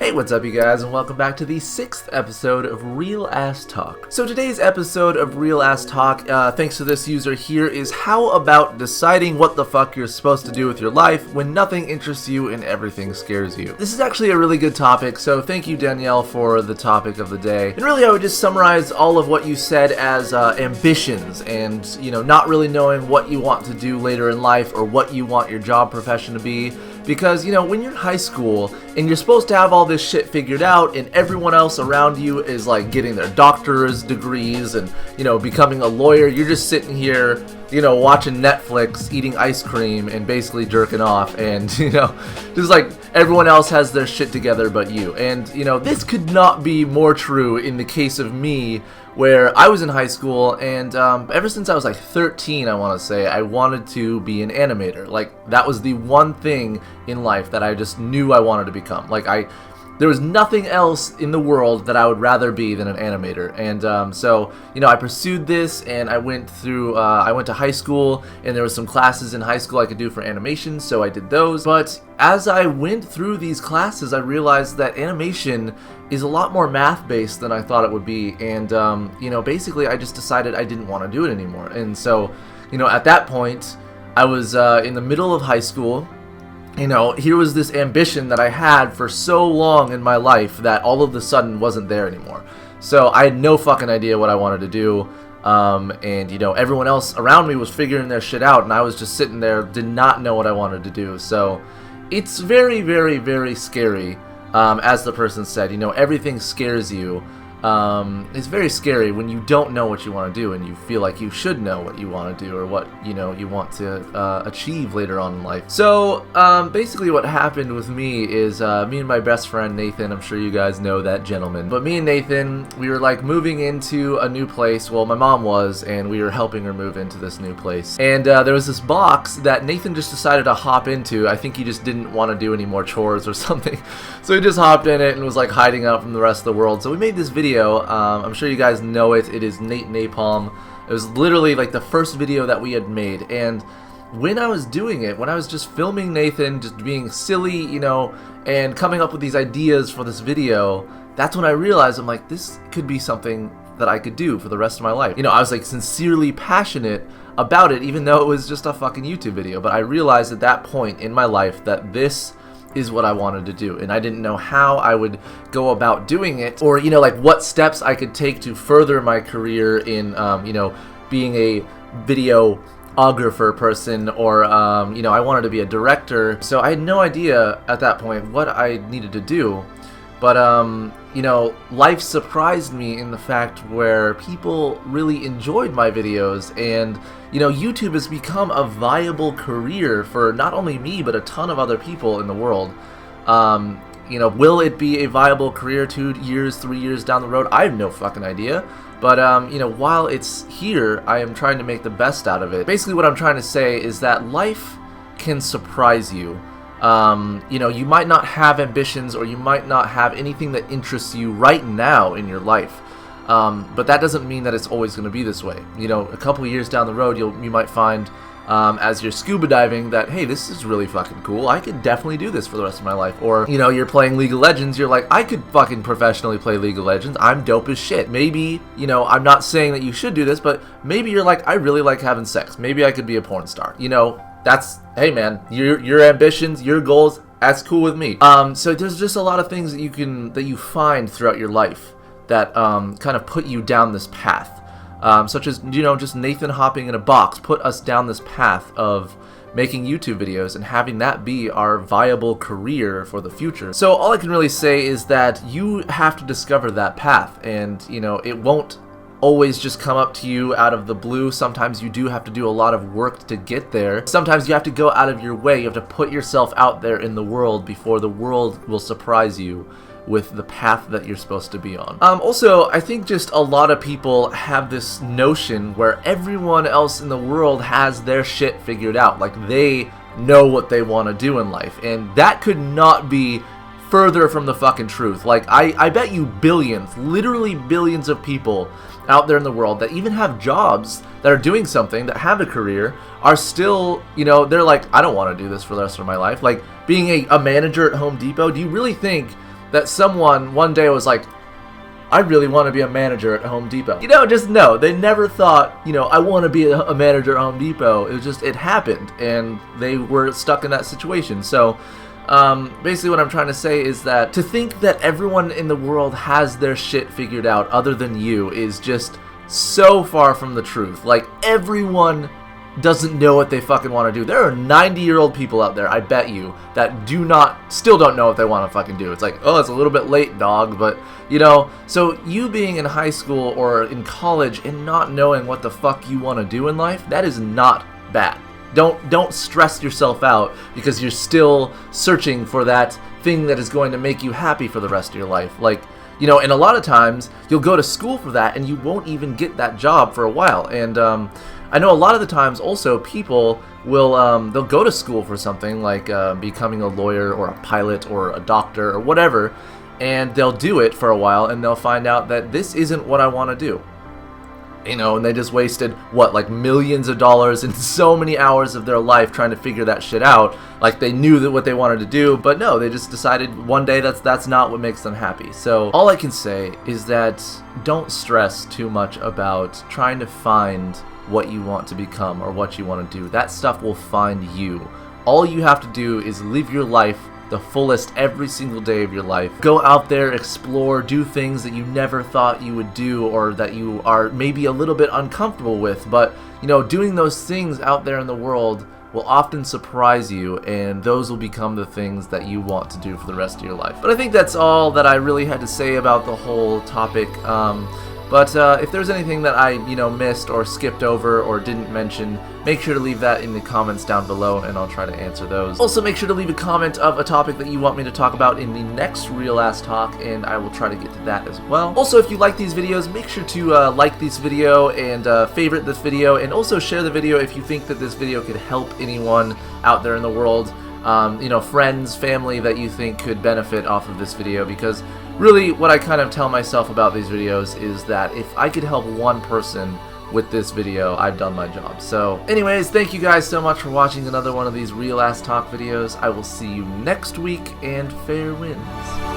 Hey, what's up you guys, and welcome back to the 6th episode of Real Ass Talk. So today's episode of Real Ass Talk, thanks to this user here, is how about deciding what the fuck you're supposed to do with your life when nothing interests you and everything scares you. This is actually a really good topic, so thank you Danielle for the topic of the day. And really I would just summarize all of what you said as ambitions and, not really knowing what you want to do later in life or what you want your job profession to be. Because, when you're in high school and you're supposed to have all this shit figured out and everyone else around you is like getting their doctor's degrees and, becoming a lawyer, you're just sitting here, watching Netflix, eating ice cream and basically jerking off and, just like everyone else has their shit together but you. And, this could not be more true in the case of me, where I was in high school, and ever since I was like 13, I want to say, I wanted to be an animator. Like, that was the one thing in life that I just knew I wanted to become. There was nothing else in the world that I would rather be than an animator. And so, I pursued this, and I went to high school, and there was some classes in high school I could do for animation, so I did those. But as I went through these classes, I realized that animation is a lot more math-based than I thought it would be. And, basically I just decided I didn't want to do it anymore. And so, at that point, I was in the middle of high school. Here was this ambition that I had for so long in my life that all of a sudden wasn't there anymore. So I had no fucking idea what I wanted to do. And everyone else around me was figuring their shit out, and I was just sitting there, did not know what I wanted to do. So it's very, very, very scary. As the person said, everything scares you. It's very scary when you don't know what you want to do and you feel like you should know what you want to do or what, you want to achieve later on in life. So, basically what happened with me is, me and my best friend Nathan, I'm sure you guys know that gentleman, but me and Nathan, we were like moving into a new place. Well, my mom was, and we were helping her move into this new place. And there was this box that Nathan just decided to hop into. I think he just didn't want to do any more chores or something. So he just hopped in it and was like hiding out from the rest of the world. So we made this video. I'm sure you guys know it. It is Nate Napalm. It was literally like the first video that we had made. And when I was doing it, when I was just filming Nathan, just being silly, and coming up with these ideas for this video, that's when I realized, I'm like, this could be something that I could do for the rest of my life. I was like sincerely passionate about it, even though it was just a fucking YouTube video. But I realized at that point in my life that this is what I wanted to do, and I didn't know how I would go about doing it, or like what steps I could take to further my career in being a videographer person, or I wanted to be a director. So I had no idea at that point what I needed to do. But life surprised me in the fact where people really enjoyed my videos, and YouTube has become a viable career for not only me but a ton of other people in the world. Will it be a viable career 2 years, 3 years down the road? I have no fucking idea. But while it's here, I am trying to make the best out of it. Basically what I'm trying to say is that life can surprise you. You might not have ambitions, or you might not have anything that interests you right now in your life. But that doesn't mean that it's always going to be this way. A couple years down the road, you might find, as you're scuba diving, that, hey, this is really fucking cool. I could definitely do this for the rest of my life. Or, you're playing League of Legends, you're like, I could fucking professionally play League of Legends. I'm dope as shit. Maybe, I'm not saying that you should do this, but maybe you're like, I really like having sex. Maybe I could be a porn star. That's, hey man, your ambitions, your goals, that's cool with me. So there's just a lot of things that you find throughout your life that kind of put you down this path. Such as, just Nathan hopping in a box put us down this path of making YouTube videos and having that be our viable career for the future. So all I can really say is that you have to discover that path, and it won't always just come up to you out of the blue. Sometimes you do have to do a lot of work to get there. Sometimes you have to go out of your way. You have to put yourself out there in the world before the world will surprise you with the path that you're supposed to be on. Also, I think just a lot of people have this notion where everyone else in the world has their shit figured out. Like, they know what they want to do in life. And that could not be further from the fucking truth. Like, I bet you billions, literally billions of people out there in the world that even have jobs, that are doing something, that have a career, are still, they're like, I don't want to do this for the rest of my life. Like, being a manager at Home Depot, do you really think that someone one day was like, I really want to be a manager at Home Depot. You know, just no. They never thought, you know, I want to be a manager at Home Depot. It was just, it happened, and they were stuck in that situation. So, basically what I'm trying to say is that to think that everyone in the world has their shit figured out other than you is just so far from the truth. Like, everyone doesn't know what they fucking want to do. There are 90-year-old people out there, I bet you, that still don't know what they want to fucking do. It's like, oh, it's a little bit late, dog, but, you know, so you being in high school or in college and not knowing what the fuck you want to do in life, that is not bad. Don't stress yourself out because you're still searching for that thing that is going to make you happy for the rest of your life. Like, you know, and a lot of times you'll go to school for that and you won't even get that job for a while. And I know a lot of the times also people will they'll go to school for something like becoming a lawyer or a pilot or a doctor or whatever, and they'll do it for a while and they'll find out that this isn't what I want to do. You know, and they just wasted, what, like millions of dollars and so many hours of their life trying to figure that shit out. Like, they knew that what they wanted to do, but no, they just decided one day that's not what makes them happy. So all I can say is that don't stress too much about trying to find what you want to become or what you want to do. That stuff will find you. All you have to do is live your life the fullest every single day of your life. Go out there, explore, do things that you never thought you would do or that you are maybe a little bit uncomfortable with, but, you know, doing those things out there in the world will often surprise you, and those will become the things that you want to do for the rest of your life. But I think that's all that I really had to say about the whole topic. But if there's anything that I, you know, missed or skipped over or didn't mention, make sure to leave that in the comments down below and I'll try to answer those. Also, make sure to leave a comment of a topic that you want me to talk about in the next Real Ass Talk, and I will try to get to that as well. Also, if you like these videos, make sure to like this video and favorite this video, and also share the video if you think that this video could help anyone out there in the world. You know, friends, family that you think could benefit off of this video, because really what I kind of tell myself about these videos is that if I could help one person with this video, I've done my job. So anyways, thank you guys so much for watching another one of these Real Ass Talk videos. I will see you next week, and fair winds.